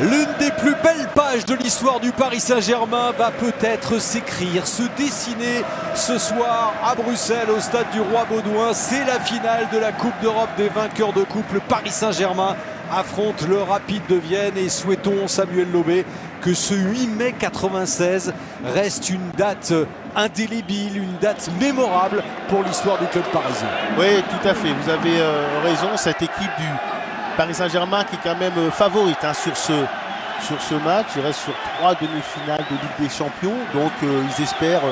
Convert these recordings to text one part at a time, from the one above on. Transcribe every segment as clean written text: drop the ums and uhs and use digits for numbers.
L'une des plus belles pages de l'histoire du Paris Saint-Germain va peut-être s'écrire, se dessiner ce soir à Bruxelles au stade du Roi Baudouin. C'est la finale de la Coupe d'Europe des vainqueurs de coupe. Le Paris Saint-Germain affronte le Rapid de Vienne et souhaitons, Samuel Lobé, que ce 8 mai 96 reste une date indélébile, une date mémorable pour l'histoire du club parisien. Oui, tout à fait, vous avez raison, cette équipe du Paris Saint-Germain qui est quand même favorite sur ce match. Il reste sur 3 demi-finales de Ligue des Champions, donc ils espèrent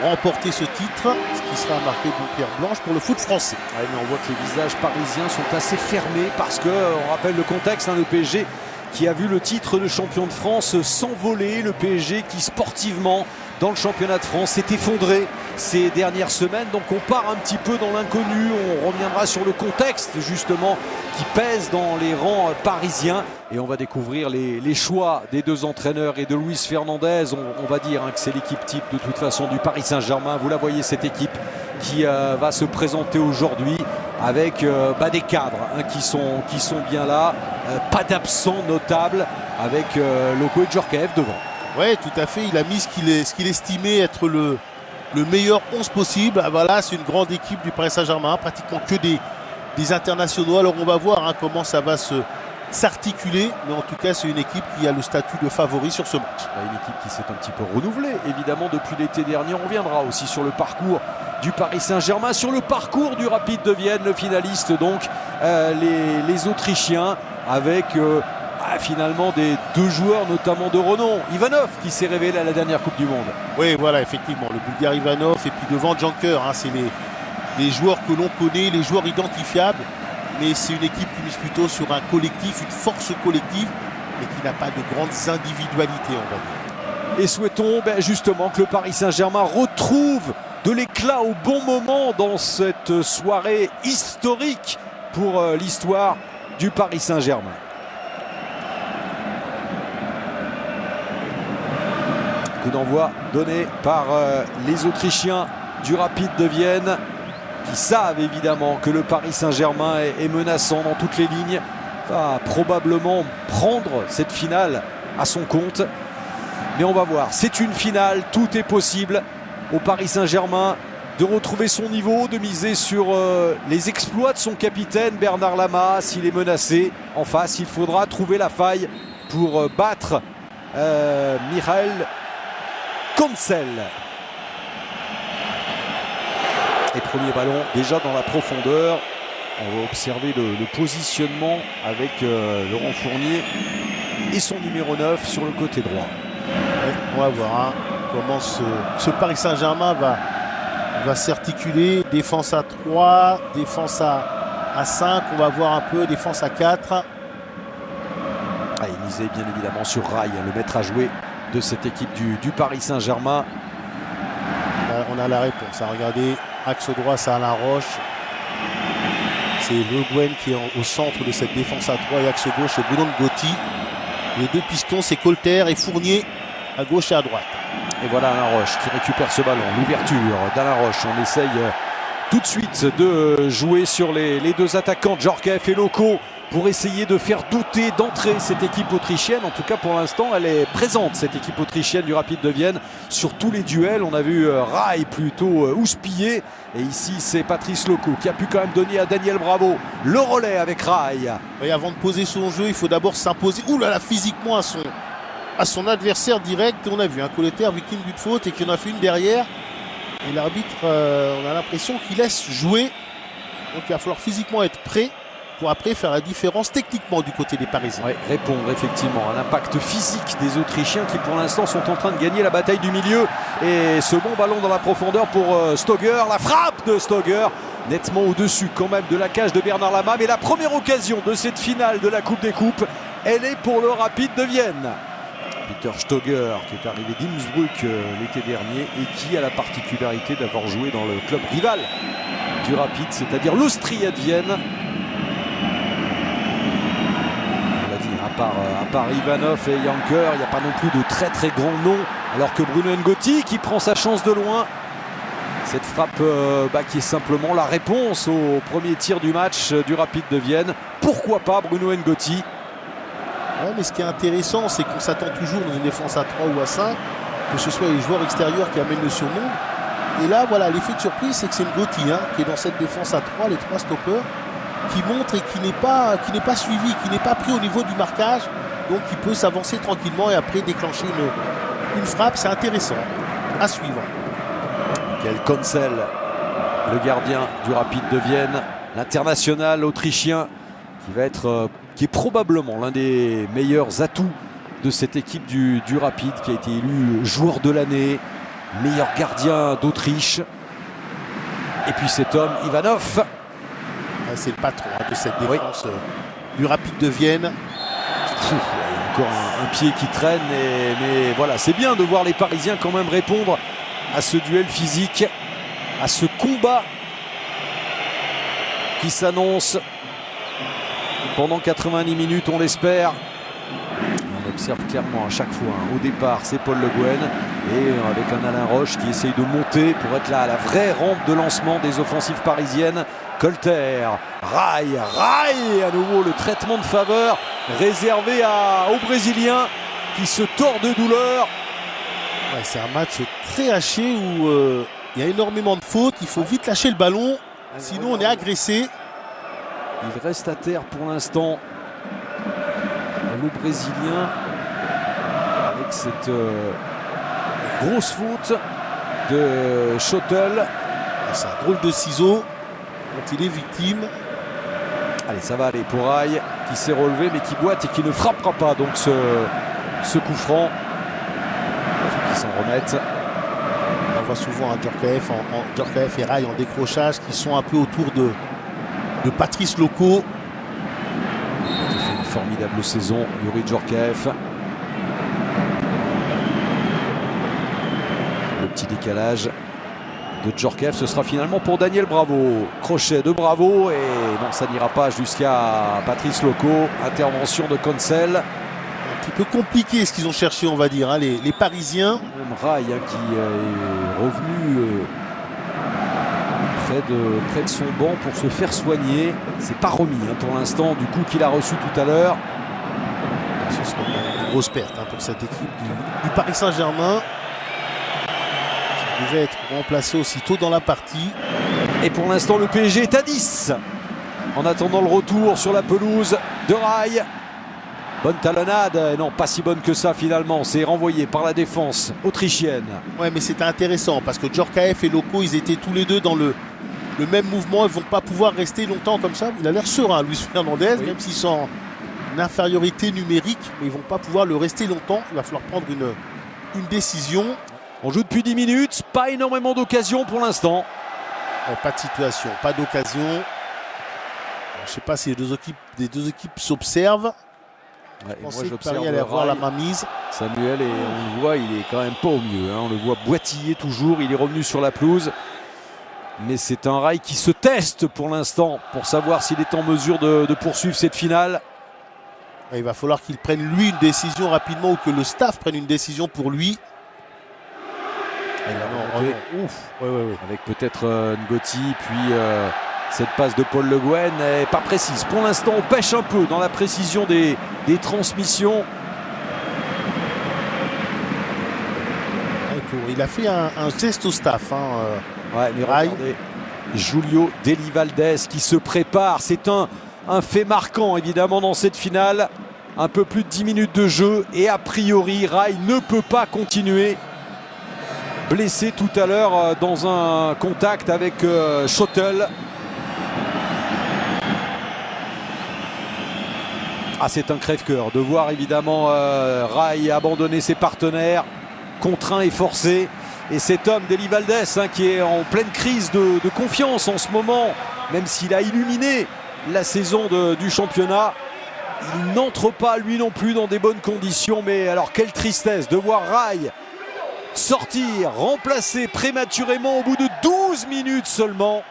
remporter ce titre, ce qui sera marqué d'une pierre blanche pour le foot français. Ouais, mais on voit que les visages parisiens sont assez fermés parce que, on rappelle le contexte, le PSG qui a vu le titre de champion de France s'envoler, le PSG qui sportivement dans le championnat de France s'est effondré ces dernières semaines. Donc on part un petit peu dans l'inconnu, on reviendra sur le contexte justement qui pèse dans les rangs parisiens et on va découvrir les choix des deux entraîneurs et de Luis Fernandez. On va dire que c'est l'équipe type de toute façon du Paris Saint-Germain. Vous la voyez, cette équipe qui va se présenter aujourd'hui avec des cadres qui sont bien là, pas d'absents notables avec Loco et Djorkaeff devant. Oui, tout à fait, il a mis ce qu'il estimait être le meilleur 11 possible. Voilà, c'est une grande équipe du Paris Saint-Germain, pratiquement que des internationaux. Alors on va voir comment ça va s'articuler, mais en tout cas c'est une équipe qui a le statut de favori sur ce match. Une équipe qui s'est un petit peu renouvelée évidemment depuis l'été dernier. On reviendra aussi sur le parcours du Paris Saint-Germain, sur le parcours du Rapid de Vienne, le finaliste donc, les Autrichiens avec finalement des deux joueurs notamment de renom. Ivanov qui s'est révélé à la dernière Coupe du Monde. Oui, voilà, effectivement, le Bulgare Ivanov et puis devant Janker, c'est les joueurs que l'on connaît, les joueurs identifiables, mais c'est une équipe qui mise plutôt sur un collectif, une force collective, mais qui n'a pas de grandes individualités, on va dire. Et souhaitons justement que le Paris Saint-Germain retrouve de l'éclat au bon moment dans cette soirée historique pour l'histoire du Paris Saint-Germain. Coup d'envoi donné par les Autrichiens du Rapid de Vienne qui savent évidemment que le Paris Saint-Germain est menaçant dans toutes les lignes, va probablement prendre cette finale à son compte. Mais on va voir, c'est une finale, tout est possible au Paris Saint-Germain de retrouver son niveau, de miser sur les exploits de son capitaine Bernard Lama. S'il est menacé en face, il faudra trouver la faille pour battre Michael Kölzel. Et premier ballon déjà dans la profondeur. On va observer le positionnement avec Laurent Fournier et son numéro 9 sur le côté droit. Ouais, on va voir comment ce Paris Saint-Germain va s'articuler. Défense à 3, défense à 5, on va voir un peu, défense à 4. Il misait bien évidemment sur Rai, le maître à jouer de cette équipe du Paris Saint-Germain. On a la réponse. Regardez, axe droit, c'est Alain Roche. C'est Le Guen qui est au centre de cette défense à 3 et axe gauche, c'est Bruno Ngoti. Les deux pistons, c'est Colter et Fournier à gauche et à droite. Et voilà Alain Roche qui récupère ce ballon. L'ouverture d'Alain Roche. On essaye tout de suite de jouer sur les deux attaquants, Djorkaeff et Loco, pour essayer de faire douter d'entrer cette équipe autrichienne. En tout cas pour l'instant elle est présente, cette équipe autrichienne du Rapid de Vienne, sur tous les duels. On a vu Rai plutôt houspillé et ici c'est Patrice Loco qui a pu quand même donner à Daniel Bravo le relais avec Rai. Et avant de poser son jeu, il faut d'abord s'imposer physiquement à son adversaire direct. On a vu un Colter victime d'une faute et qu'il en a fait une derrière, et l'arbitre on a l'impression qu'il laisse jouer. Donc il va falloir physiquement être prêt pour après faire la différence techniquement du côté des Parisiens. Oui, répondre effectivement à l'impact physique des Autrichiens qui pour l'instant sont en train de gagner la bataille du milieu. Et ce bon ballon dans la profondeur pour Stoger, la frappe de Stoger nettement au-dessus quand même de la cage de Bernard Lama. Mais la première occasion de cette finale de la Coupe des Coupes, elle est pour le Rapid de Vienne. Peter Stoger qui est arrivé d'Innsbruck l'été dernier et qui a la particularité d'avoir joué dans le club rival du Rapid, c'est-à-dire l'Austria de Vienne. À part Ivanov et Janker, il n'y a pas non plus de très très grands noms, alors que Bruno Ngoti qui prend sa chance de loin. Cette frappe qui est simplement la réponse au premier tir du match du Rapid de Vienne. Pourquoi pas Bruno Ngoti? Ouais, mais ce qui est intéressant, c'est qu'on s'attend toujours dans une défense à 3 ou à 5, que ce soit les joueurs extérieurs qui amènent le surnombre. Et là, voilà, l'effet de surprise, c'est que c'est Ngoti qui est dans cette défense à 3, les 3 stoppeurs, qui montre et qui n'est pas suivi, qui n'est pas pris au niveau du marquage. Donc il peut s'avancer tranquillement et après déclencher une frappe. C'est intéressant à suivre. Quel Konsel, le gardien du Rapide de Vienne, l'international autrichien qui est probablement l'un des meilleurs atouts de cette équipe du Rapide, qui a été élu joueur de l'année, meilleur gardien d'Autriche. Et puis cet homme, Ivanov. C'est le patron de cette défense du Rapide de Vienne. Il y a encore un pied qui traîne, mais voilà, c'est bien de voir les Parisiens quand même répondre à ce duel physique, à ce combat qui s'annonce pendant 90 minutes, on l'espère. On observe clairement à chaque fois, au départ, c'est Paul Le Guen, et avec un Alain Roche qui essaye de monter pour être là à la vraie rampe de lancement des offensives parisiennes. Colter, Rail, à nouveau le traitement de faveur réservé aux Brésiliens qui se tord de douleur. Ouais, c'est un match très haché où il y a énormément de fautes, il faut vite lâcher le ballon, sinon on est agressé. Il reste à terre pour l'instant, le Brésilien, avec cette grosse faute de Schottel. C'est un drôle de ciseau dont il est victime. Allez, ça va aller pour Rail qui s'est relevé mais qui boite et qui ne frappera pas donc ce coup franc. Il faut qu'ils s'en remettent. On voit souvent un Djorkaeff et Rail en décrochage qui sont un peu autour de Patrice Loco. Qui fait une formidable saison, Youri Djorkaeff. Le petit décalage de Djorkaeff, ce sera finalement pour Daniel Bravo. Crochet de Bravo et non, ça n'ira pas jusqu'à Patrice Loco. Intervention de Konsel. Un petit peu compliqué ce qu'ils ont cherché, on va dire, les Parisiens. Même Rail qui est revenu près de son banc pour se faire soigner. C'est pas remis pour l'instant du coup qu'il a reçu tout à l'heure. Ce serait une grosse perte pour cette équipe du Paris Saint-Germain. Devait être remplacé aussitôt dans la partie. Et pour l'instant le PSG est à 10 en attendant le retour sur la pelouse de Rail. Bonne talonnade, non pas si bonne que ça finalement, c'est renvoyé par la défense autrichienne. Ouais, mais c'était intéressant parce que Djorkaeff et Loco, ils étaient tous les deux dans le même mouvement, ils vont pas pouvoir rester longtemps comme ça. Il a l'air serein, Luis Fernandez, même s'ils sont en infériorité numérique, mais ils vont pas pouvoir le rester longtemps. Il va falloir prendre une décision. On joue depuis 10 minutes, pas énormément d'occasions pour l'instant. Pas de situation, pas d'occasion. Je ne sais pas si les deux équipes s'observent. Ouais, je pensais que Paris allait avoir la main mise. Samuel, et on le voit, il est quand même pas au mieux. On le voit boitiller toujours, il est revenu sur la pelouse. Mais c'est un Rail qui se teste pour l'instant pour savoir s'il est en mesure de poursuivre cette finale. Il va falloir qu'il prenne lui une décision rapidement ou que le staff prenne une décision pour lui. Avec peut-être Ngoti, puis cette passe de Paul Le Guen n'est pas précise. Pour l'instant, on pêche un peu dans la précision des transmissions. Il a fait un geste au staff. Ouais, mais regardez, Julio Deli-Valdez qui se prépare. C'est un fait marquant évidemment dans cette finale. Un peu plus de 10 minutes de jeu et a priori, Rail ne peut pas continuer. Blessé tout à l'heure dans un contact avec Schottel. Ah, c'est un crève-cœur de voir évidemment Rail abandonner ses partenaires, contraint et forcé. Et cet homme, Deli-Valdez, qui est en pleine crise de confiance en ce moment, même s'il a illuminé la saison du championnat, il n'entre pas lui non plus dans des bonnes conditions. Mais alors quelle tristesse de voir Rail sortir, remplacé prématurément au bout de 12 minutes seulement.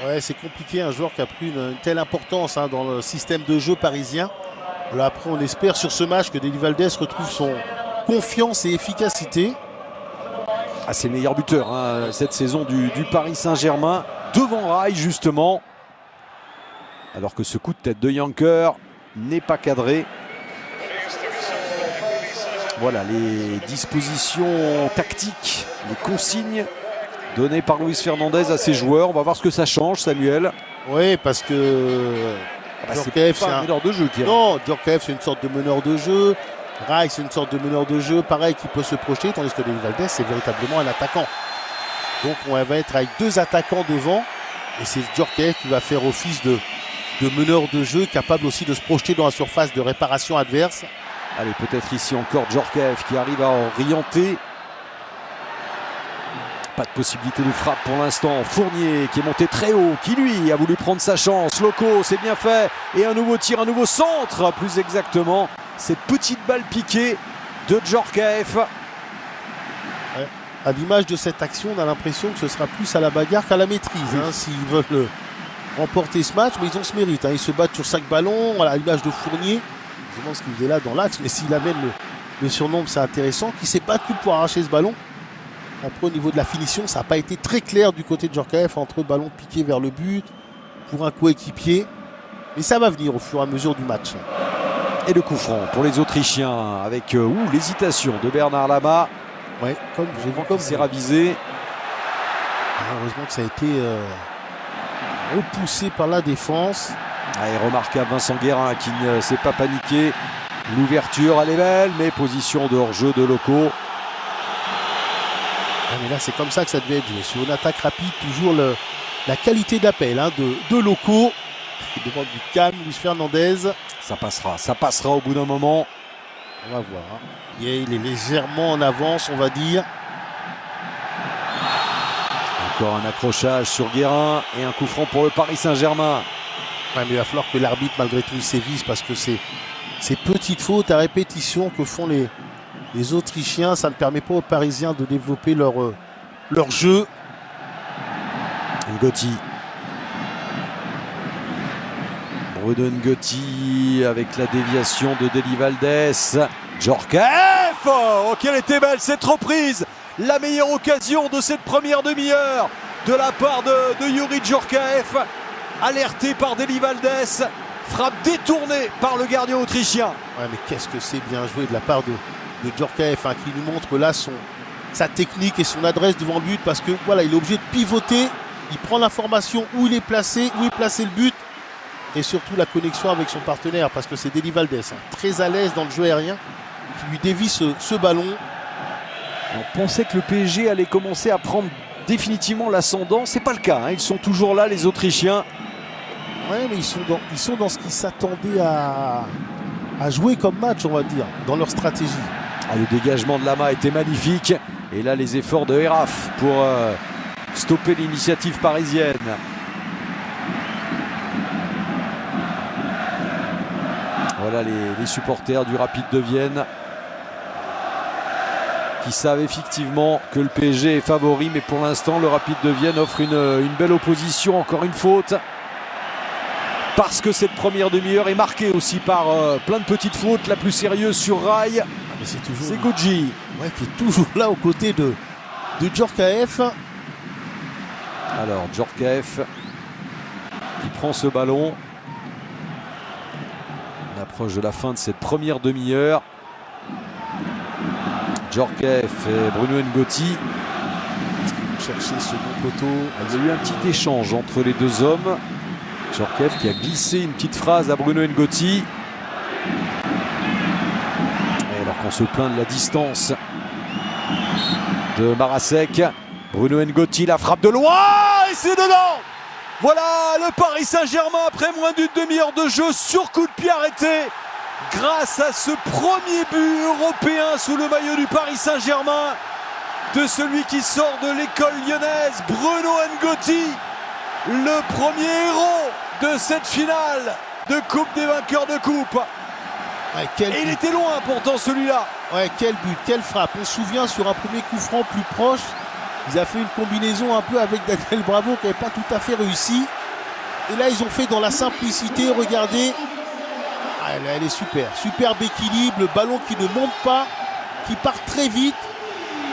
Ouais, c'est compliqué, un joueur qui a pris une telle importance dans le système de jeu parisien. Là, après, on espère sur ce match que Deli-Valdez retrouve son confiance et efficacité. Ah, c'est le meilleur buteur cette saison du Paris Saint-Germain, devant Rail justement. Alors que ce coup de tête de Yanker n'est pas cadré. Voilà les dispositions tactiques, les consignes données par Luis Fernandez à ses joueurs. On va voir ce que ça change, Samuel. Oui, parce que c'est pas un meneur de jeu. Non, Djorkaeff, c'est une sorte de meneur de jeu. Rai, c'est une sorte de meneur de jeu, pareil, qui peut se projeter, tandis que Deni Valdés, c'est véritablement un attaquant. Donc on va être avec deux attaquants devant, et c'est Djorkaeff qui va faire office de meneur de jeu, capable aussi de se projeter dans la surface de réparation adverse. Allez, peut-être ici encore Djorkaeff qui arrive à orienter. Pas de possibilité de frappe pour l'instant. Fournier qui est monté très haut, qui lui a voulu prendre sa chance. Loco, c'est bien fait. Et un nouveau tir, un nouveau centre, plus exactement. Cette petite balle piquée de Djorkaeff. Ouais. À l'image de cette action, on a l'impression que ce sera plus à la bagarre qu'à la maîtrise. Hein, s'ils veulent remporter ce match, mais ils ont ce mérite. Hein. Ils se battent sur chaque ballon, voilà, à l'image de Fournier. Je me demande ce qu'il faisait là dans l'axe, mais s'il amène le surnombre, c'est intéressant. Qui s'est battu pour arracher ce ballon. Après, au niveau de la finition, ça n'a pas été très clair du côté de Djorkaeff, entre ballon piqué vers le but, pour un coéquipier. Mais ça va venir au fur et à mesure du match. Et le coup franc pour les Autrichiens, avec l'hésitation de Bernard Lama. Ouais, comme j'ai vu, comme c'est ravisé. Heureusement que ça a été repoussé par la défense. Et remarquable Vincent Guérin qui ne s'est pas paniqué. L'ouverture, elle est belle, mais position de hors-jeu de Loco. Ah, mais là, c'est comme ça que ça devait être joué. Sur une attaque rapide, toujours la qualité d'appel hein, de Loco. Il demande du calme, Luis Fernandez. Ça passera au bout d'un moment. On va voir. Hein. Il est légèrement en avance, on va dire. Encore un accrochage sur Guérin et un coup franc pour le Paris Saint-Germain. Ouais, mais il va falloir que l'arbitre, malgré tout, il sévisse parce que ces petites fautes à répétition que font les Autrichiens, ça ne permet pas aux Parisiens de développer leur jeu. Ngotti. Bruno Ngotti avec la déviation de Deni Valdés. Djorkaeff. Oh, quelle était belle cette reprise. La meilleure occasion de cette première demi-heure de la part de Youri Djorkaeff. Alerté par Deni Valdés. Frappe détournée par le gardien autrichien. Ouais, mais qu'est-ce que c'est bien joué de la part de Djorkaeff hein, qui nous montre là sa technique et son adresse devant le but parce que voilà, il est obligé de pivoter. Il prend l'information où il est placé le but. Et surtout la connexion avec son partenaire parce que c'est Deni Valdés, hein, très à l'aise dans le jeu aérien, qui lui dévie ce ballon. On pensait que le PSG allait commencer à prendre définitivement l'ascendant. C'est pas le cas, hein. Ils sont toujours là, les Autrichiens. Oui, mais ils sont dans ce qu'ils s'attendaient à jouer comme match, on va dire, dans leur stratégie. Ah, le dégagement de Lama était magnifique. Et là, les efforts de Heraf pour stopper l'initiative parisienne. Voilà les supporters du Rapide de Vienne qui savent effectivement que le PSG est favori, mais pour l'instant le Rapide de Vienne offre une belle opposition. Encore une faute parce que cette première demi-heure est marquée aussi par plein de petites fautes. La plus sérieuse sur Rai, c'est Gouji, ouais, qui est toujours là aux côtés de Djorkaeff. Alors Djorkaeff qui prend ce ballon. On approche de la fin de cette première demi-heure. Djorkaeff et Bruno Ngotti. Est-ce qu'ils vont chercher ce second poteau? Il y a eu un petit échange entre les deux hommes. Djorkaeff qui a glissé une petite phrase à Bruno Ngotti. Et alors qu'on se plaint de la distance de Marasek, Bruno Ngotti, la frappe de loin et c'est dedans. Voilà le Paris Saint-Germain après moins d'une demi-heure de jeu sur coup de pied arrêté. Grâce à ce premier but européen sous le maillot du Paris Saint-Germain de celui qui sort de l'école lyonnaise, Bruno Ngotti, le premier héros de cette finale de Coupe des vainqueurs de Coupe. Ouais, et il était loin pourtant celui-là. Ouais, quel but, quelle frappe. On se souvient sur un premier coup franc plus proche, ils ont fait une combinaison un peu avec Daniel Bravo qui n'avait pas tout à fait réussi. Et là ils ont fait dans la simplicité, regardez. Ah, elle est super, superbe équilibre, le ballon qui ne monte pas, qui part très vite,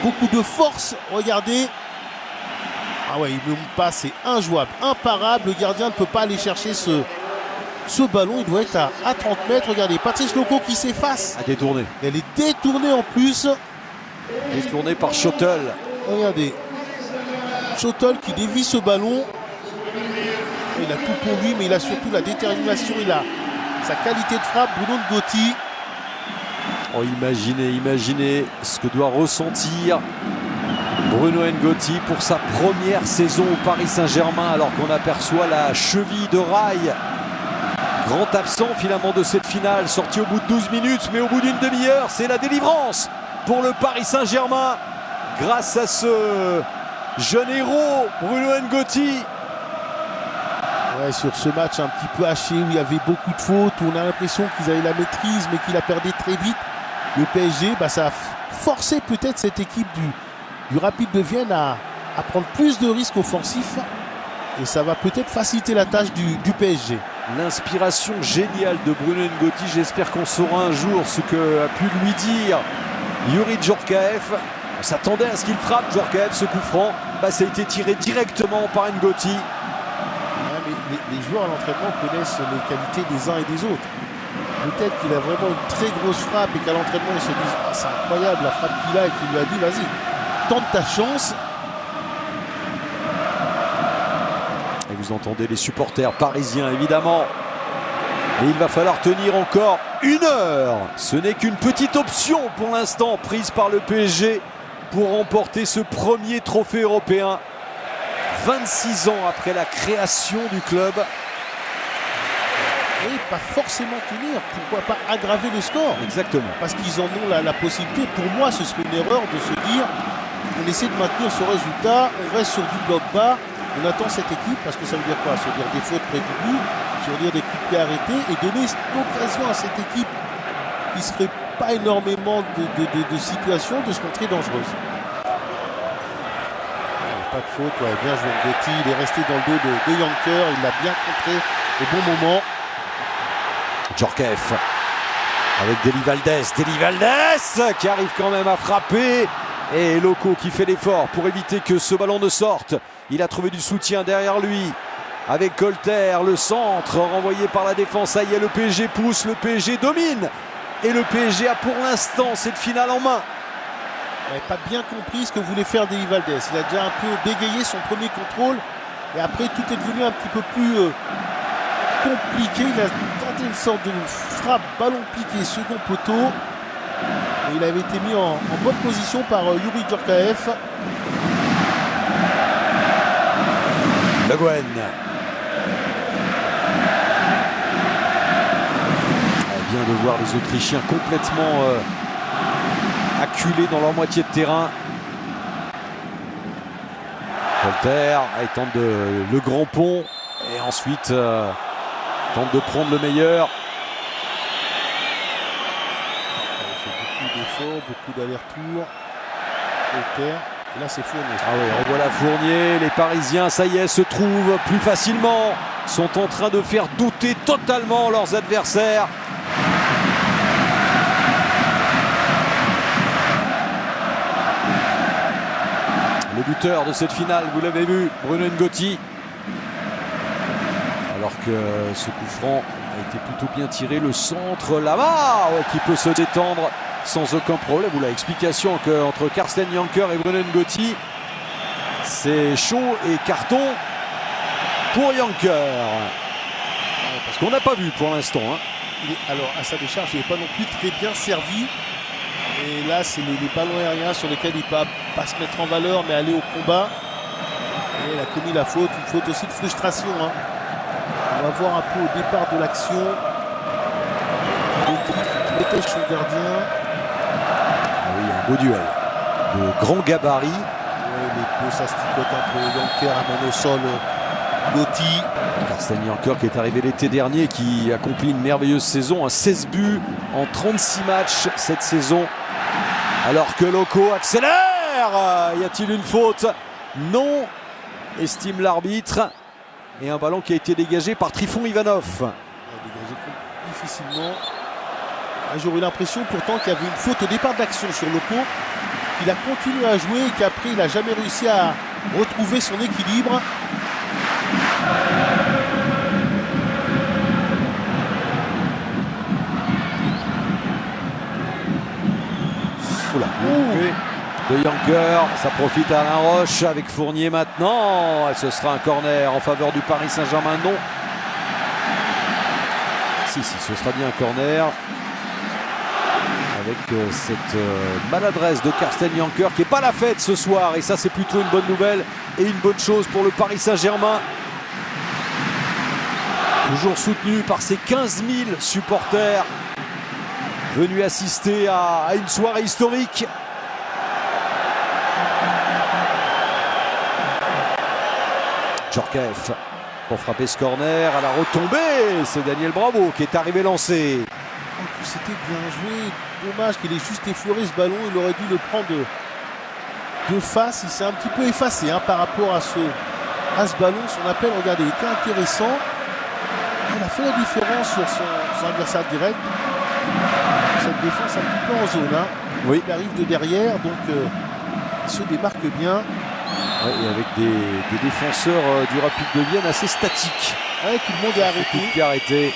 beaucoup de force, regardez. Ah ouais, il ne monte pas, c'est injouable, imparable, le gardien ne peut pas aller chercher Ce ballon, il doit être à 30 mètres. Regardez, Patrice Loco qui s'efface. À détourner. Elle est détournée en plus. Détourné par Schottel. Regardez. Schottel qui dévie ce ballon. Il a tout pour lui, mais il a surtout la détermination. Il a sa qualité de frappe. Bruno Ngotti. Oh, imaginez ce que doit ressentir Bruno Ngotti pour sa première saison au Paris Saint-Germain, alors qu'on aperçoit la cheville de rail. Grand absent finalement de cette finale, sorti au bout de 12 minutes, mais au bout d'une demi-heure, c'est la délivrance pour le Paris Saint-Germain. Grâce à ce jeune héros, Bruno Ngotti. Ouais, sur ce match un petit peu haché, où il y avait beaucoup de fautes, où on a l'impression qu'ils avaient la maîtrise, mais qu'ils la perdaient très vite. Le PSG, ça a forcé peut-être cette équipe du Rapide de Vienne à prendre plus de risques offensifs. Et ça va peut-être faciliter la tâche du PSG. L'inspiration géniale de Bruno Ngotti. J'espère qu'on saura un jour ce que a pu lui dire Youri Djorkaeff. On s'attendait à ce qu'il frappe Djorkaeff, ce coup franc. Ça a été tiré directement par Ngotti. Ouais, mais les joueurs à l'entraînement connaissent les qualités des uns et des autres. Peut-être qu'il a vraiment une très grosse frappe et qu'à l'entraînement ils se disent c'est incroyable la frappe qu'il a, et qu'il lui a dit vas-y, tente ta chance. Et vous entendez les supporters parisiens évidemment. Mais il va falloir tenir encore 1 heure. Ce n'est qu'une petite option pour l'instant prise par le PSG pour remporter ce premier trophée européen. 26 ans après la création du club. Et pas forcément tenir, pourquoi pas aggraver le score. Exactement. Parce qu'ils en ont la possibilité. Pour moi, ce serait une erreur de se dire on essaie de maintenir ce résultat, on reste sur du bloc bas, on attend cette équipe, parce que ça veut dire quoi? Ça veut dire des fautes près du but, ça veut dire des coups de pied arrêtés, et donner l'occasion à cette équipe qui ne se ferait pas énormément de situations de se montrer dangereuse. Pas de faute, ouais, bien joué Ngotti, il est resté dans le dos de Yanker, il l'a bien contré au bon moment. Djorkaeff avec Deli Valdés qui arrive quand même à frapper, et Loco qui fait l'effort pour éviter que ce ballon ne sorte. Il a trouvé du soutien derrière lui avec Colter, le centre renvoyé par la défense. Ça y est, le PSG pousse, le PSG domine, et le PSG a pour l'instant cette finale en main. Il n'avait pas bien compris ce que voulait faire Deli Valdés. Il a déjà un peu bégayé son premier contrôle, et après tout est devenu un petit peu plus compliqué. Il a tenté une sorte de frappe ballon piqué second poteau, et il avait été mis en bonne position par Youri Djorkaeff. Le Guen. Bien de voir les Autrichiens complètement acculés dans leur moitié de terrain. Colter tente le grand pont, et ensuite tente de prendre le meilleur. Il fait beaucoup d'efforts, beaucoup d'allers-retours. Colter. Et là c'est Fournier. Ah oui, revoilà Fournier. Les Parisiens, ça y est, se trouvent plus facilement. Sont en train de faire douter totalement leurs adversaires. Le buteur de cette finale, vous l'avez vu, Bruno Ngotti. Alors que ce coup franc a été plutôt bien tiré. Le centre là-bas, qui peut se détendre sans aucun problème. Ou l'explication qu'entre Carsten Janker et Bruno Ngotti, c'est chaud et carton pour Janker. Parce qu'on n'a pas vu pour l'instant. Alors à sa décharge, il n'est pas non plus très bien servi. Et là, c'est les ballons aériens sur lesquels il ne peut pas se mettre en valeur, mais aller au combat. Et il a commis la faute, une faute aussi de frustration. On va voir un peu au départ de l'action. Il dépêche son gardien. Ah oui, un beau duel de grand gabarit. Ouais, les deux, ça se tricote un peu. Janker amène au sol Ngotti. Carsten Janker qui est arrivé l'été dernier, qui accomplit une merveilleuse saison, 16 buts en 36 matchs cette saison. Alors que Loco accélère. Y a-t-il une faute? Non, estime l'arbitre. Et un ballon qui a été dégagé par Trifon Ivanov. Dégagé difficilement. J'aurais eu l'impression pourtant qu'il y avait une faute au départ d'action sur Loco. Il a continué à jouer et qu'après il n'a jamais réussi à retrouver son équilibre. de Yanker. Ça profite à Alain Roche avec Fournier maintenant. Et ce sera un corner en faveur du Paris Saint-Germain. Non. Si, ce sera bien un corner. Avec cette maladresse de Karsten Yanker qui n'est pas la fête ce soir. Et ça, c'est plutôt une bonne nouvelle et une bonne chose pour le Paris Saint-Germain. Toujours soutenu par ses 15 000 supporters venus assister à une soirée historique. Djorkaeff pour frapper ce corner à la retombée. C'est Daniel Bravo qui est arrivé lancé. C'était bien joué. Dommage qu'il ait juste effleuré ce ballon. Il aurait dû le prendre de face. Il s'est un petit peu effacé par rapport à ce ballon. Son appel, regardez, était intéressant. Il a fait la différence sur son adversaire direct. Cette défense un petit peu en zone. Oui. Il arrive de derrière, donc il se démarque bien. Ouais, et avec des défenseurs du Rapide de Vienne assez statiques. Ouais, tout le monde est arrêté. Tout est arrêté.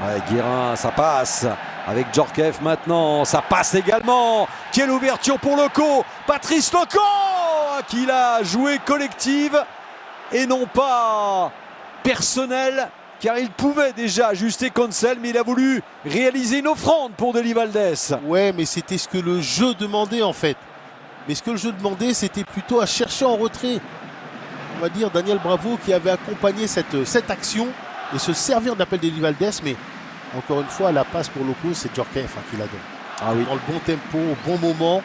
Ouais, Guérin, ça passe. Avec Djorkaeff maintenant, ça passe également. Quelle ouverture pour Loco. Patrice Loco qui l'a joué collective et non pas personnel, car il pouvait déjà ajuster Consel, mais il a voulu réaliser une offrande pour Deli Valdés. Ouais, mais c'était ce que le jeu demandait en fait. Mais ce que le jeu demandait, c'était plutôt à chercher en retrait. On va dire Daniel Bravo qui avait accompagné cette action et se servir d'appel Deli Valdés, mais encore une fois, la passe pour Loco, c'est Djorkaeff qui la donne. Ah oui. Dans le bon tempo, au bon moment.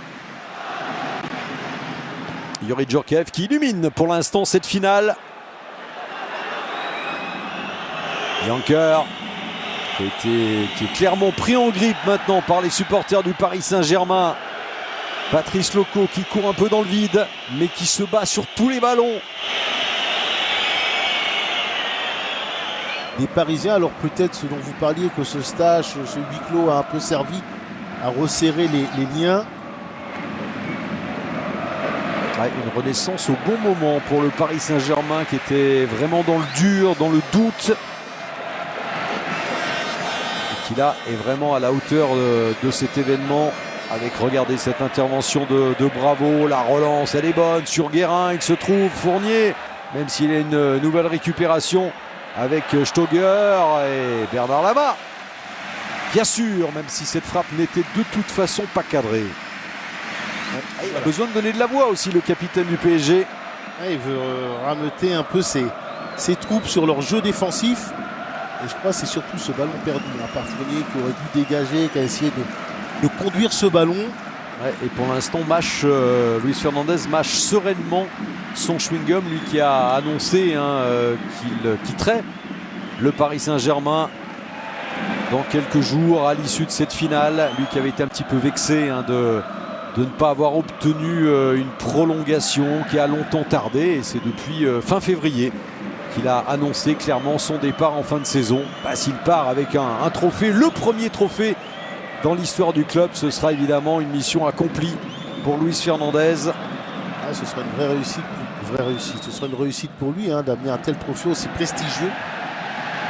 Youri Djorkaeff qui illumine pour l'instant cette finale. Yanker qui est clairement pris en grippe maintenant par les supporters du Paris Saint-Germain. Patrice Loco qui court un peu dans le vide, mais qui se bat sur tous les ballons. Les Parisiens, alors peut-être ce dont vous parliez, que ce stage, ce huis clos a un peu servi à resserrer les liens. Ouais, une renaissance au bon moment pour le Paris Saint-Germain qui était vraiment dans le dur, dans le doute. Et qui là est vraiment à la hauteur de cet événement. Avec, regardez cette intervention de Bravo, la relance elle est bonne sur Guérin, il se trouve Fournier, même s'il a une nouvelle récupération avec Stoger et Bernard Lama. Bien sûr, même si cette frappe n'était de toute façon pas cadrée. Il a besoin de donner de la voix aussi, le capitaine du PSG. Il veut rameuter un peu ses troupes sur leur jeu défensif. Et je crois que c'est surtout ce ballon perdu par Fournier qui aurait dû dégager, qui a essayé de conduire ce ballon. Ouais, et pour l'instant, Luis Fernandez mâche sereinement son chewing-gum, lui qui a annoncé qu'il quitterait le Paris Saint-Germain dans quelques jours à l'issue de cette finale. Lui qui avait été un petit peu vexé de ne pas avoir obtenu une prolongation qui a longtemps tardé. Et c'est depuis fin février qu'il a annoncé clairement son départ en fin de saison. S'il part avec un trophée, le premier trophée dans l'histoire du club, ce sera évidemment une mission accomplie pour Luis Fernandez. Ce sera une vraie réussite. Ce sera une réussite pour lui d'amener un tel trophée aussi prestigieux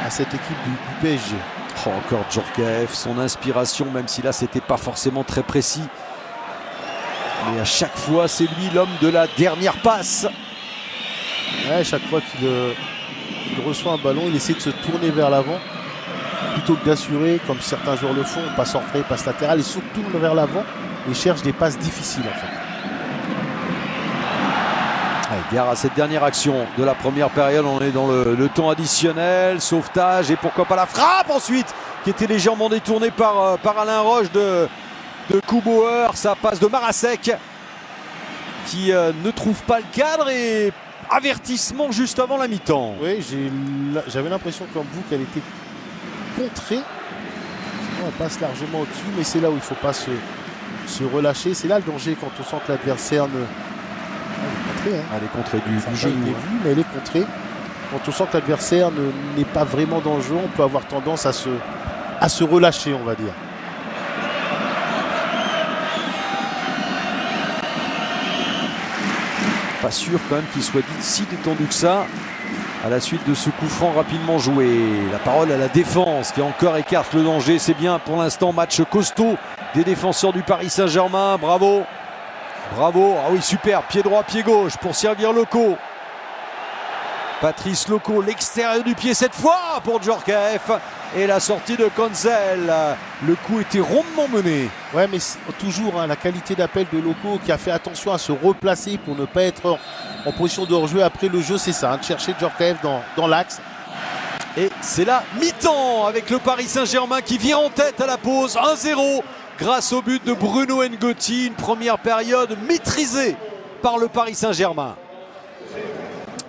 à cette équipe du PSG. Encore Djorkaeff, son inspiration, même si là c'était pas forcément très précis. Mais à chaque fois, c'est lui l'homme de la dernière passe. Chaque fois qu'il reçoit un ballon, il essaie de se tourner vers l'avant plutôt que d'assurer, comme certains joueurs le font, passe entrée, passe latérale, et se tourne vers l'avant et cherche des passes difficiles en fait. Gare à cette dernière action de la première période, on est dans le temps additionnel, sauvetage et pourquoi pas la frappe ensuite qui était légèrement détournée par Alain Roche de Koubauer. Ça passe de Marasek qui ne trouve pas le cadre et avertissement juste avant la mi-temps. Oui, j'avais l'impression comme vous qu'elle était contrée. Sinon elle passe largement au-dessus, mais c'est là où il ne faut pas se relâcher. C'est là le danger quand on sent que l'adversaire ne... Elle est contrée du jeu. Mais elle est contrée. Quand on sent que l'adversaire n'est pas vraiment dans le jeu, on peut avoir tendance à se relâcher, on va dire. Pas sûr quand même qu'il soit si détendu que ça à la suite de ce coup franc rapidement joué. La parole à la défense qui encore écarte le danger. C'est bien pour l'instant, match costaud des défenseurs du Paris Saint-Germain. Bravo. Bravo. Ah oui, super. Pied droit, pied gauche pour servir Loco. Patrice Loco, l'extérieur du pied cette fois pour Djorkaeff. Et la sortie de Konzel. Le coup était rondement mené. Ouais, mais toujours la qualité d'appel de Loco qui a fait attention à se replacer pour ne pas être en position de rejouer après le jeu. C'est ça, de chercher Djorkaeff dans l'axe. Et c'est la mi-temps avec le Paris Saint-Germain qui vient en tête à la pause 1-0 grâce au but de Bruno N'Goti. Une première période maîtrisée par le Paris Saint-Germain.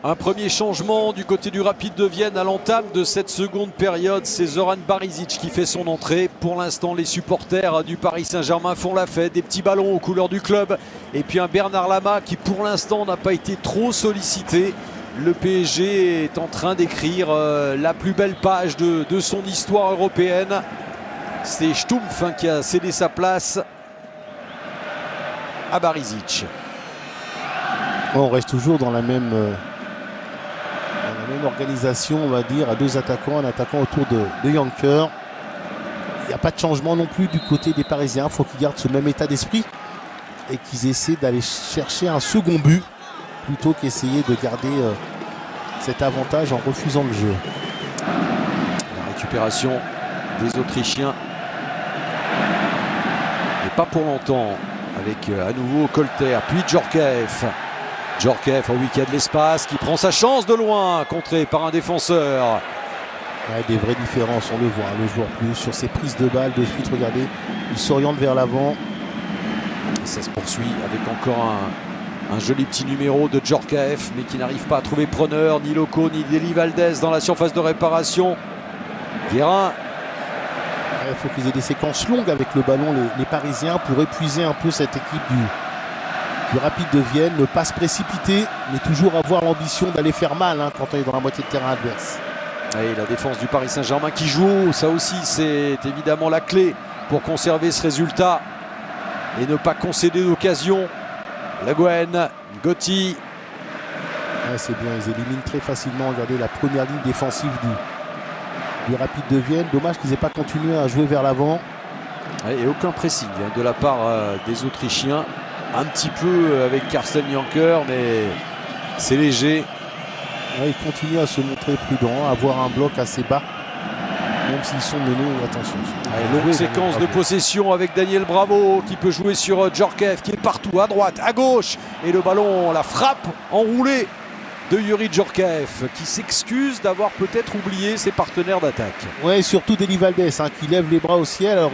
Un premier changement du côté du Rapide de Vienne à l'entame de cette seconde période. C'est Zoran Barišić qui fait son entrée. Pour l'instant, les supporters du Paris Saint-Germain font la fête. Des petits ballons aux couleurs du club. Et puis un Bernard Lama qui pour l'instant n'a pas été trop sollicité. Le PSG est en train d'écrire la plus belle page de son histoire européenne. C'est Stumpf qui a cédé sa place à Barišić. On reste toujours dans la même organisation, on va dire, à deux attaquants, un attaquant autour de Jancker. Il n'y a pas de changement non plus du côté des Parisiens. Il faut qu'ils gardent ce même état d'esprit et qu'ils essaient d'aller chercher un second but plutôt qu'essayer de garder cet avantage en refusant le jeu. La récupération des Autrichiens mais pas pour longtemps avec à nouveau Colter puis Djorkaeff. Djorkaeff, oui, qui a de l'espace, qui prend sa chance de loin, contré par un défenseur. Ouais, des vraies différences, on le voit, le joueur plus sur ses prises de balles, de suite, regardez, il s'oriente vers l'avant. Et ça se poursuit avec encore un joli petit numéro de Djorkaeff, mais qui n'arrive pas à trouver preneur, ni Loco, ni Deli Valdez dans la surface de réparation. Guérin. Il faut qu'ils aient des séquences longues avec le ballon, les Parisiens, pour épuiser un peu cette équipe du Rapide de Vienne, ne pas se précipiter, mais toujours avoir l'ambition d'aller faire mal quand on est dans la moitié de terrain adverse. Et la défense du Paris Saint-Germain qui joue, ça aussi c'est évidemment la clé pour conserver ce résultat et ne pas concéder d'occasion. Le Gouen, N'Goti. Ouais, c'est bien, ils éliminent très facilement, regardez la première ligne défensive du Rapide de Vienne. Dommage qu'ils n'aient pas continué à jouer vers l'avant. Et aucun pressing de la part des Autrichiens. Un petit peu avec Carsten Jancker, mais c'est léger. Ouais, ils continuent à se montrer prudents, à avoir un bloc assez bas. Même s'ils sont menés, attention. Longue séquence de possession avec Daniel Bravo qui peut jouer sur Djorkaeff qui est partout, à droite, à gauche. Et le ballon, la frappe enroulée de Youri Djorkaeff qui s'excuse d'avoir peut-être oublié ses partenaires d'attaque. Ouais, surtout Deli Valdez qui lève les bras au ciel. Alors,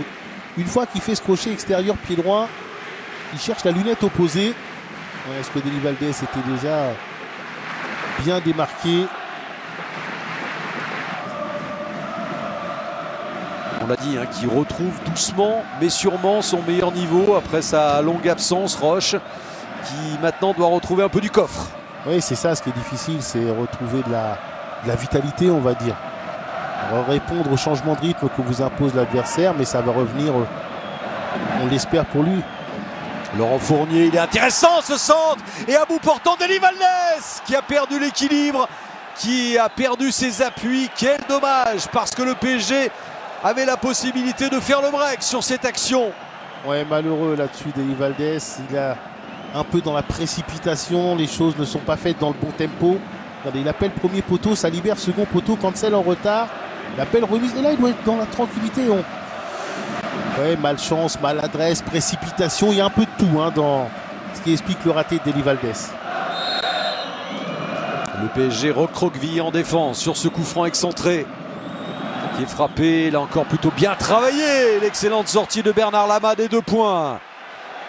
une fois qu'il fait ce crochet extérieur pied droit, il cherche la lunette opposée. Ouais, est-ce que Deli Valdez était déjà bien démarqué? On l'a dit, qui retrouve doucement mais sûrement son meilleur niveau après sa longue absence. Roche qui maintenant doit retrouver un peu du coffre. Oui, c'est ça ce qui est difficile, c'est retrouver de la vitalité, on va dire. Répondre au changement de rythme que vous impose l'adversaire, mais ça va revenir, on l'espère pour lui. Laurent Fournier, il est intéressant ce centre. Et à bout portant Deli Valdez qui a perdu l'équilibre, qui a perdu ses appuis. Quel dommage parce que le PSG avait la possibilité de faire le break sur cette action. Ouais, malheureux là-dessus Deli Valdez. Il a un peu dans la précipitation. Les choses ne sont pas faites dans le bon tempo. Regardez, il appelle premier poteau, ça libère second poteau. Cancel en retard. Il appelle remise. Et là, il doit être dans la tranquillité. Ouais, malchance, maladresse, précipitation. Il y a un peu de tout dans ce qui explique le raté de Deli Valdez. Le PSG recroquevillé en défense sur ce coup franc excentré qui est frappé, là encore plutôt bien travaillé. L'excellente sortie de Bernard Lama des 2 points.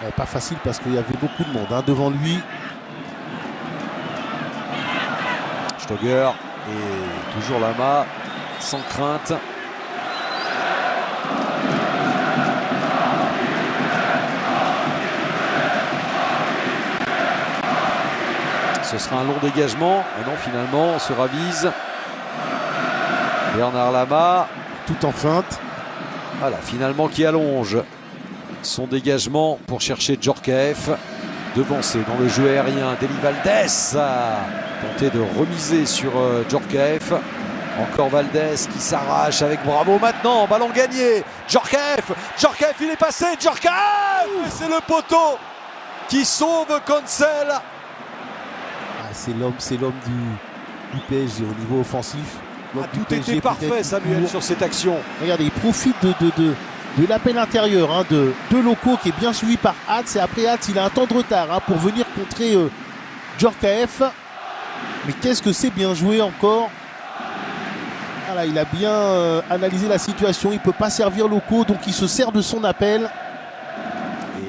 Ouais, pas facile parce qu'il y avait beaucoup de monde devant lui. Stöger et toujours Lama sans crainte. Ce sera un long dégagement. Et non, finalement, on se ravise. Bernard Lama. Tout en feinte. Voilà, finalement qui allonge son dégagement pour chercher Djorkaeff. devancé dans le jeu aérien. Deli Valdés a tenté de remiser sur Djorkaeff. Encore Valdés qui s'arrache avec Bravo maintenant. Ballon gagné. Djorkaeff, il est passé. Djorkaeff, c'est le poteau qui sauve Cancel. C'est l'homme du PSG au niveau offensif. Tout était parfait, Samuel, sur cette action. Regardez, il profite de l'appel intérieur de Loko qui est bien suivi par Hatz. Et après Hatz, il a un temps de retard pour venir contrer Djorkaeff. Mais qu'est-ce que c'est bien joué encore. Voilà, il a bien analysé la situation. Il ne peut pas servir Loko, donc il se sert de son appel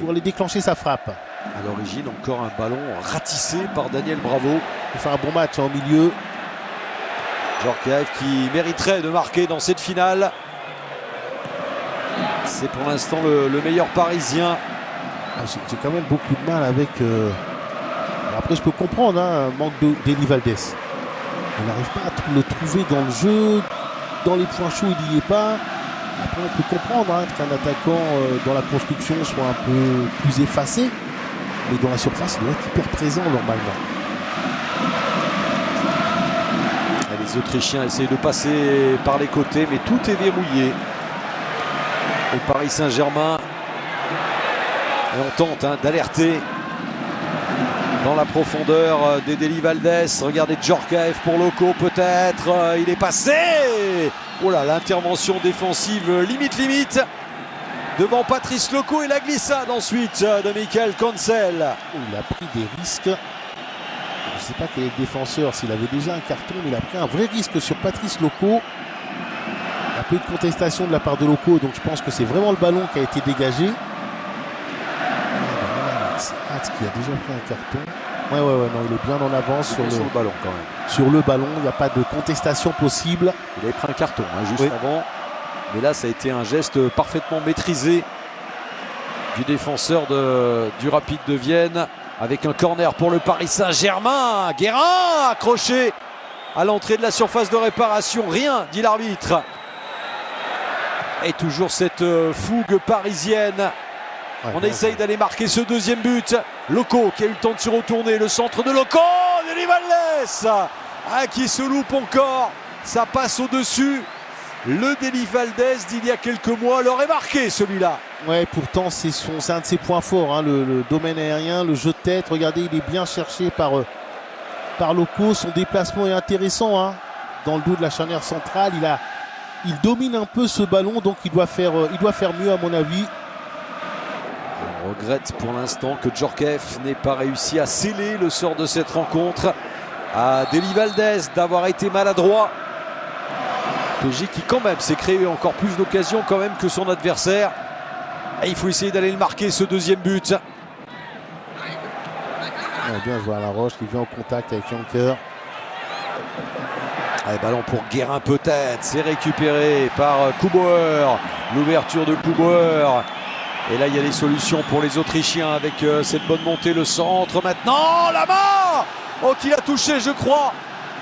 pour aller déclencher sa frappe. À l'origine, encore un ballon ratissé par Daniel Bravo. Il fait un bon match au milieu. Djorkaeff qui mériterait de marquer dans cette finale. C'est pour l'instant le meilleur parisien. J'ai quand même beaucoup de mal avec... Après, je peux comprendre un manque de Deli Valdés. Il n'arrive pas à le trouver dans le jeu. Dans les points chauds, il n'y est pas. Après, on peut comprendre qu'un attaquant dans la construction soit un peu plus effacé. Mais dans la surface, il doit être hyper présent normalement. Les Autrichiens essayent de passer par les côtés, mais tout est verrouillé au Paris Saint-Germain. Et on tente d'alerter dans la profondeur des Deli Valdés. Regardez Djorkaeff pour Loko peut-être. Il est passé. Oh là, l'intervention défensive limite. Devant Patrice Loko et la glissade ensuite de Michael Cancel. Il a pris des risques. Je ne sais pas quel est le défenseur, s'il avait déjà un carton, mais il a pris un vrai risque sur Patrice Loko. Un peu de contestation de la part de Loko, donc je pense que c'est vraiment le ballon qui a été dégagé. C'est Hatz qui a déjà pris un carton. Ouais, non, il est bien en avance sur le ballon quand même. Sur le ballon, il n'y a pas de contestation possible. Il avait pris un carton juste avant. Mais là, ça a été un geste parfaitement maîtrisé du défenseur du Rapide de Vienne. Avec un corner pour le Paris Saint-Germain. Guérin accroché à l'entrée de la surface de réparation. Rien, dit l'arbitre. Et toujours cette fougue parisienne. On essaye d'aller marquer ce deuxième but. Loko qui a eu le temps de se retourner. Le centre de Loko. Deli Valdés qui se loupe encore. Ça passe au-dessus. Le Deli Valdés d'il y a quelques mois l'aurait marqué celui-là. Ouais, pourtant c'est un de ses points forts, le domaine aérien, le jeu de tête. Regardez, il est bien cherché par Loko. Son déplacement est intéressant dans le dos de la charnière centrale. Il domine un peu ce ballon, donc il doit faire mieux à mon avis. On regrette pour l'instant que Djorkaeff n'ait pas réussi à sceller le sort de cette rencontre. À Deli Valdés d'avoir été maladroit. PSG qui quand même s'est créé encore plus d'occasions quand même que son adversaire. Et il faut essayer d'aller le marquer ce deuxième but. Bien joué à la Roche qui vient en contact avec Janker. Allez, ballon pour Guérin peut-être. C'est récupéré par Kubauer. L'ouverture de Kubauer. Et là il y a des solutions pour les Autrichiens avec cette bonne montée, le centre maintenant. La main. Oh, qu'il a touché je crois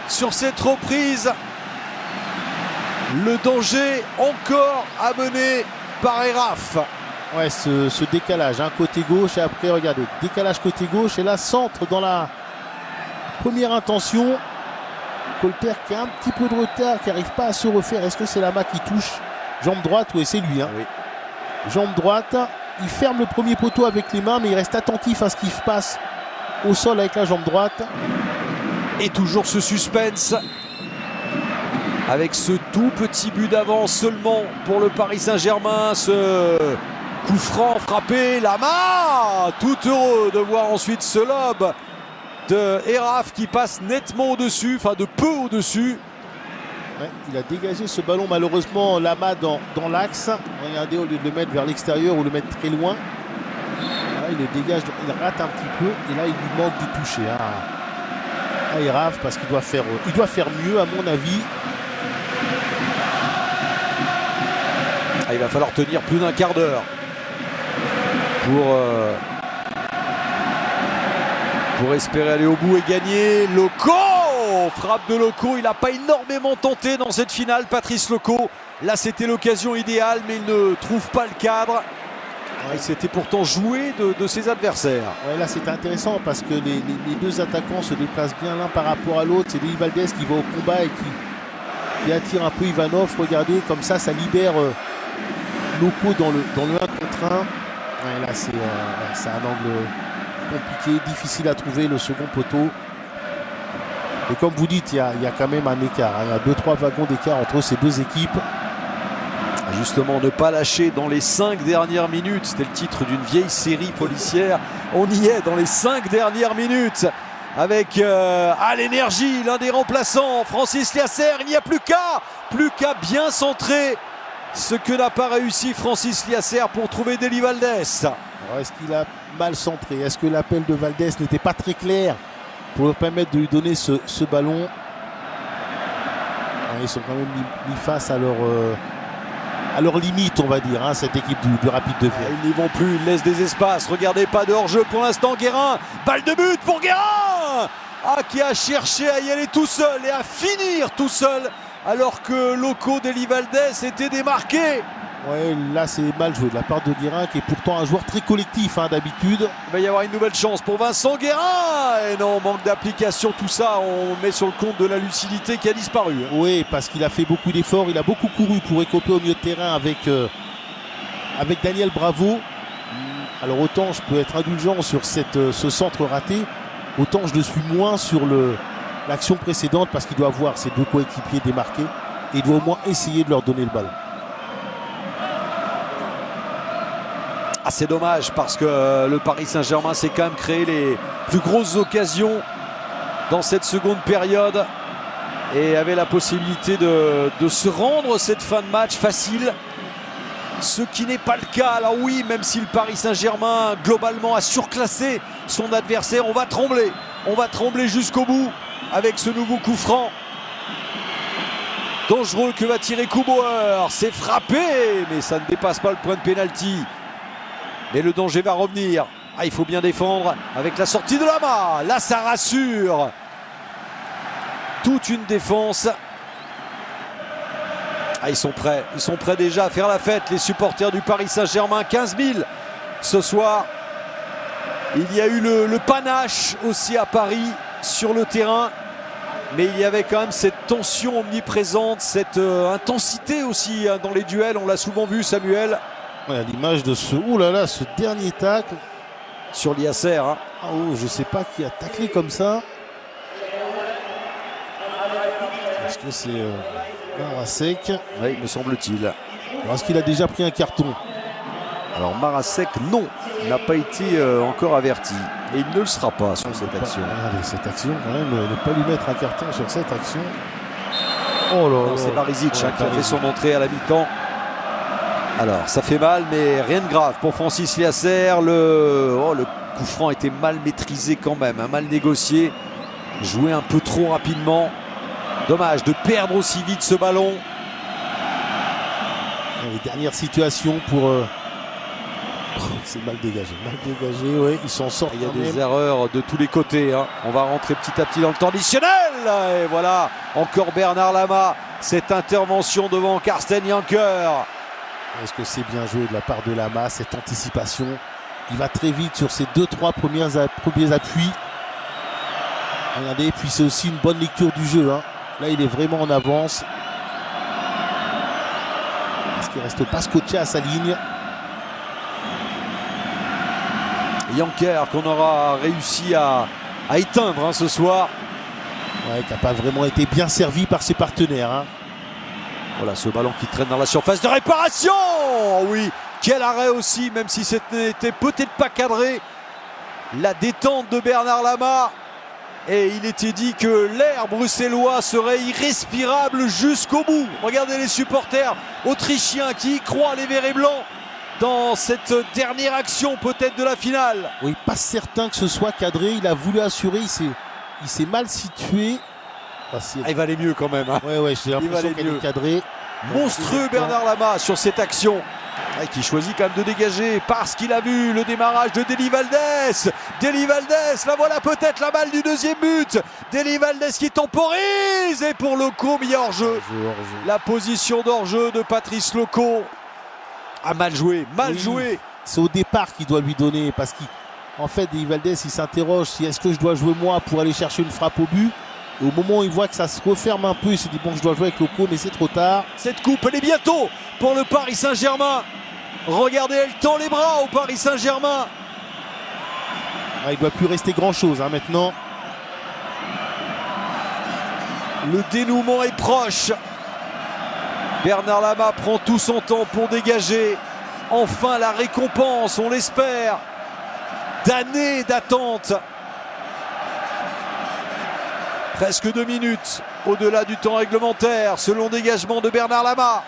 sur cette reprise. Le danger encore amené par Eraf. Ouais, ce décalage, côté gauche et après, regardez, décalage côté gauche et là, centre dans la première intention. Colter qui a un petit peu de retard, qui n'arrive pas à se refaire. Est-ce que c'est Lama qui touche? Jambe droite, oui, c'est lui. Oui. Jambe droite, il ferme le premier poteau avec les mains, mais il reste attentif à ce qui se passe au sol avec la jambe droite. Et toujours ce suspense. Avec ce tout petit but d'avance seulement pour le Paris Saint-Germain. Ce coup franc frappé. Lama, tout heureux de voir ensuite ce lob de Eraf qui passe nettement au-dessus, enfin de peu au-dessus. Ouais, il a dégagé ce ballon malheureusement Lama dans l'axe. Regardez, au lieu de le mettre vers l'extérieur ou le mettre très loin. Là, il le dégage, il rate un petit peu et là il lui manque du toucher. À Eraf parce qu'il doit faire mieux à mon avis. Il va falloir tenir plus d'un quart d'heure pour espérer aller au bout et gagner. Loko, frappe de Loko, il n'a pas énormément tenté dans cette finale, Patrice Loko. Là c'était l'occasion idéale mais il ne trouve pas le cadre. C'était pourtant joué de ses adversaires. Ouais, là c'est intéressant parce que les deux attaquants se déplacent bien l'un par rapport à l'autre. C'est Deli Valdés qui va au combat et qui attire un peu Ivanov. Regardez, comme ça libère Loko dans le 1 contre 1. Ouais, là c'est un angle compliqué, difficile à trouver, le second poteau. Et comme vous dites, il y a quand même un écart. Il y a 2-3 wagons d'écart entre ces deux équipes. Justement, ne pas lâcher dans les 5 dernières minutes. C'était le titre d'une vieille série policière. On y est dans les 5 dernières minutes. Avec à l'énergie, l'un des remplaçants, Francis Liasser. Il n'y a plus qu'à bien centrer. Ce que n'a pas réussi Francis Liasser pour trouver Deli Valdés. Est-ce qu'il a mal centré? Est-ce que l'appel de Valdés n'était pas très clair pour lui permettre de lui donner ce ballon? Ils sont quand même mis face à leur limite, on va dire, hein, cette équipe du Rapide de Vienne. Ils n'y vont plus, ils laissent des espaces. Regardez, pas de hors-jeu pour l'instant. Guérin, balle de but pour Guérin, qui a cherché à y aller tout seul et à finir tout seul, alors que Loko Deli Valdés était démarqué. Ouais, là c'est mal joué de la part de Guérin, qui est pourtant un joueur très collectif d'habitude. Il va y avoir une nouvelle chance pour Vincent Guérin. Et non, manque d'application, tout ça, on met sur le compte de la lucidité qui a disparu. Oui, parce qu'il a fait beaucoup d'efforts, il a beaucoup couru pour écoper au milieu de terrain avec Daniel Bravo. Alors autant je peux être indulgent sur ce centre raté, autant je le suis moins sur l'action précédente, parce qu'il doit avoir ses deux coéquipiers démarqués et il doit au moins essayer de leur donner le ballon. C'est dommage parce que le Paris Saint-Germain s'est quand même créé les plus grosses occasions dans cette seconde période et avait la possibilité de se rendre cette fin de match facile, ce qui n'est pas le cas. Alors oui, même si le Paris Saint-Germain globalement a surclassé son adversaire, on va trembler jusqu'au bout avec ce nouveau coup franc dangereux que va tirer Kubauer. C'est frappé, mais ça ne dépasse pas le point de pénalty. Mais le danger va revenir. Il faut bien défendre avec la sortie de Lama. Là, ça rassure. Toute une défense. Ils sont prêts déjà à faire la fête, les supporters du Paris Saint-Germain. 15 000 ce soir. Il y a eu le panache aussi à Paris sur le terrain. Mais il y avait quand même cette tension omniprésente, cette intensité aussi dans les duels. On l'a souvent vu, Samuel. À l'image de ce dernier tacle sur Liasser. Je ne sais pas qui a taclé comme ça. Est-ce que c'est Marasek? Oui, me semble-t-il. Est-ce qu'il a déjà pris un carton? Alors Marasek, non, n'a pas été encore averti. Et il ne le sera pas sur cette action. Regardez cette action, quand même, ne pas lui mettre un carton sur cette action. Oh là là. C'est Barisic qui a fait son entrée à la mi-temps. Alors, ça fait mal, mais rien de grave pour Francis Liasser. Le coup franc était mal maîtrisé quand même, mal négocié. Joué un peu trop rapidement. Dommage de perdre aussi vite ce ballon. Les dernières situations pour... c'est mal dégagé, oui, ils s'en sortent. Il y a des erreurs de tous les côtés. On va rentrer petit à petit dans le temps additionnel. Et voilà, encore Bernard Lama. Cette intervention devant Carsten Janker. Est-ce que c'est bien joué de la part de Lama, cette anticipation? Il va très vite sur ses 2-3 premiers appuis. Regardez, puis c'est aussi une bonne lecture du jeu. Là, il est vraiment en avance. Est-ce qu'il ne reste pas scotché à sa ligne? Janker qu'on aura réussi à éteindre ce soir. Ouais, qui n'a pas vraiment été bien servi par ses partenaires. Voilà ce ballon qui traîne dans la surface de réparation. Oui, quel arrêt aussi, même si ce n'était peut-être pas cadré. La détente de Bernard Lama. Et il était dit que l'air bruxellois serait irrespirable jusqu'au bout. Regardez les supporters autrichiens qui y croient, les verts et blancs, dans cette dernière action peut-être de la finale. Oui, pas certain que ce soit cadré. Il a voulu assurer, il s'est mal situé. Il valait mieux quand même. Ouais, j'ai l'impression qu'elle est cadrée. Monstrueux Bernard Lama sur cette action. Qui choisit quand même de dégager parce qu'il a vu le démarrage de Deli Valdés. Deli Valdés, là voilà peut-être la balle du deuxième but. Deli Valdés qui temporise. Et pour Loko, mis hors-jeu. La position d'hors-jeu de Patrice Loko. Mal joué. c'est au départ qu'il doit lui donner, parce qu'en fait, Dani Valdés, il s'interroge si est-ce que je dois jouer moi pour aller chercher une frappe au but. Et au moment où il voit que ça se referme un peu, il se dit bon, je dois jouer avec Loco, mais c'est trop tard. Cette coupe, elle est bientôt pour le Paris Saint-Germain. Regardez, elle tend les bras au Paris Saint-Germain. Il ne doit plus rester grand-chose maintenant. Le dénouement est proche. Bernard Lama prend tout son temps pour dégager. Enfin la récompense, on l'espère, d'années d'attente. Presque 2 minutes au-delà du temps réglementaire, selon dégagement de Bernard Lama.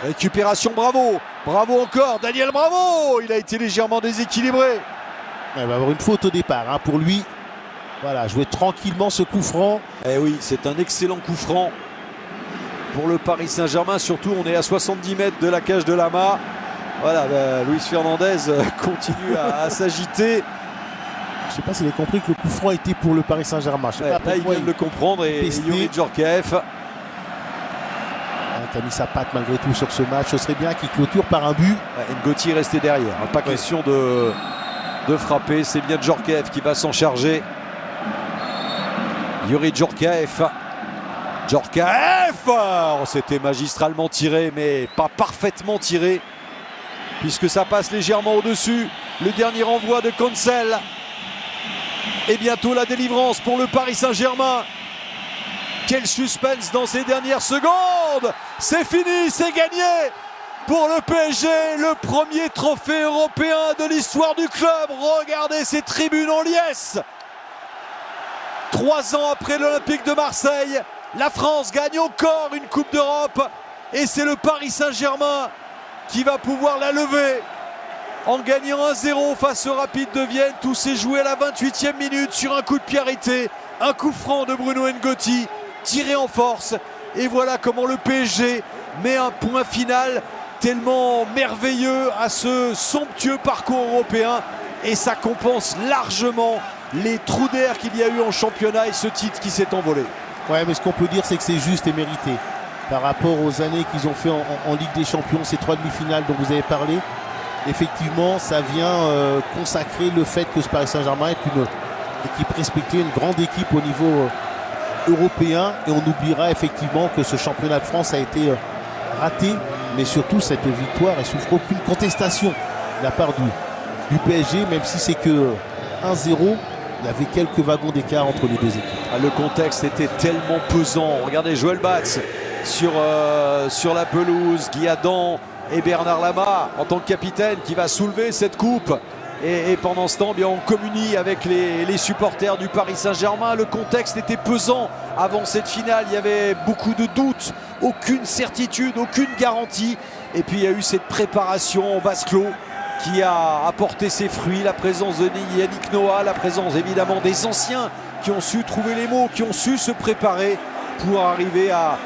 Récupération, bravo. Bravo encore, Daniel Bravo. Il a été légèrement déséquilibré. Il va avoir une faute au départ pour lui. Voilà, jouer tranquillement ce coup franc. Eh oui, c'est un excellent coup franc pour le Paris Saint-Germain. Surtout, on est à 70 mètres de la cage de Lama. Voilà, Luis Fernandez continue à s'agiter. Je ne sais pas s'il a compris que le coup franc était pour le Paris Saint-Germain. Là, il vient de le comprendre et Youri Djorkaeff qui a mis sa patte malgré tout sur ce match. Ce serait bien qu'il clôture par un but. Ngoti est resté derrière. Pas question de frapper. C'est bien Djorkaeff qui va s'en charger. Youri Djorkaeff. Djorkaeff, c'était magistralement tiré, mais pas parfaitement tiré, puisque ça passe légèrement au-dessus. Le dernier renvoi de Cancel. Et bientôt la délivrance pour le Paris Saint-Germain. Quel suspense dans ces dernières secondes. C'est fini, c'est gagné pour le PSG. Le premier trophée européen de l'histoire du club. Regardez ces tribunes en liesse. 3 ans après l'Olympique de Marseille, la France gagne encore une Coupe d'Europe. Et c'est le Paris Saint-Germain qui va pouvoir la lever. En gagnant 1-0 face au Rapide de Vienne. Tout s'est joué à la 28e minute sur un coup de pied arrêté. Un coup franc de Bruno Ngoti, tiré en force. Et voilà comment le PSG met un point final tellement merveilleux à ce somptueux parcours européen. Et ça compense largement les trous d'air qu'il y a eu en championnat et ce titre qui s'est envolé. Ouais, mais ce qu'on peut dire, c'est que c'est juste et mérité. Par rapport aux années qu'ils ont fait en Ligue des Champions, ces 3 demi-finales dont vous avez parlé. Effectivement, ça vient consacrer le fait que ce Paris Saint-Germain est une équipe respectée, une grande équipe au niveau européen. Et on oubliera effectivement que ce championnat de France a été raté. Mais surtout, cette victoire, elle souffre aucune contestation de la part du PSG, même si c'est que 1-0. Il y avait quelques wagons d'écart entre les deux équipes. Le contexte était tellement pesant. Regardez Joël Batz sur la pelouse, Guy Adam et Bernard Lama en tant que capitaine qui va soulever cette coupe. Et pendant ce temps, bien, on communie avec les supporters du Paris Saint-Germain. Le contexte était pesant avant cette finale. Il y avait beaucoup de doutes, aucune certitude, aucune garantie. Et puis il y a eu cette préparation en vase clos qui a apporté ses fruits. La présence de Yannick Noah, la présence évidemment des anciens qui ont su trouver les mots, qui ont su se préparer pour arriver à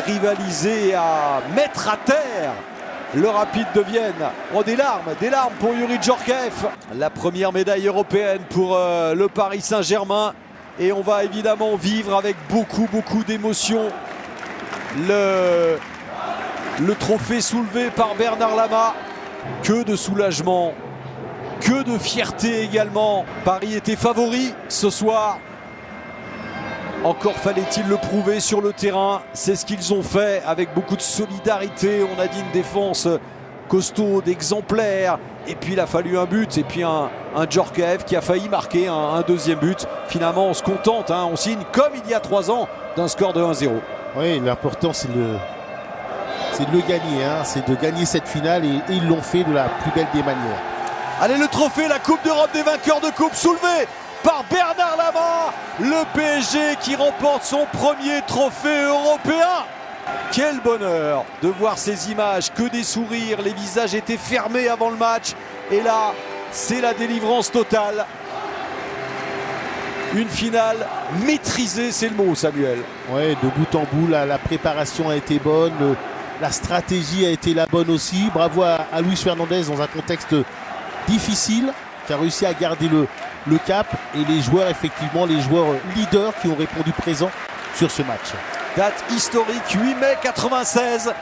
rivaliser et à mettre à terre le Rapide de Vienne. Oh, des larmes pour Youri Djorkaeff. La première médaille européenne pour le Paris Saint-Germain. Et on va évidemment vivre avec beaucoup d'émotion le trophée soulevé par Bernard Lama. Que de soulagement, que de fierté également. Paris était favori ce soir. Encore fallait-il le prouver sur le terrain. C'est ce qu'ils ont fait avec beaucoup de solidarité. On a dit une défense costaude, exemplaire. Et puis il a fallu un but. Et puis un Djorkaeff qui a failli marquer un deuxième but. Finalement, on se contente. On signe comme il y a 3 ans d'un score de 1-0. Oui, l'important c'est de le gagner. C'est de gagner cette finale. Et ils l'ont fait de la plus belle des manières. Allez, le trophée, la Coupe d'Europe des vainqueurs de coupe soulevée par Bernard Lama, le PSG qui remporte son premier trophée européen. Quel bonheur de voir ces images, que des sourires, les visages étaient fermés avant le match. Et là, c'est la délivrance totale. Une finale maîtrisée, c'est le mot, Samuel. Oui, de bout en bout, la préparation a été bonne, la stratégie a été la bonne aussi. Bravo à Luis Fernandez dans un contexte difficile, qui a réussi à garder le cap, et les joueurs, effectivement, les joueurs leaders qui ont répondu présent sur ce match. Date historique, 8 mai 96.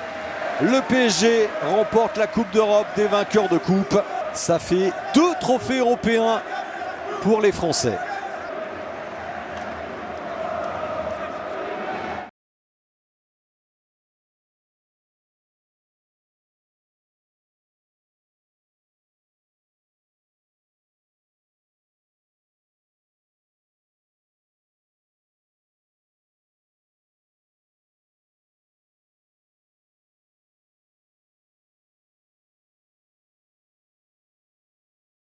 Le PSG remporte la Coupe d'Europe des vainqueurs de coupe. Ça fait 2 trophées européens pour les Français.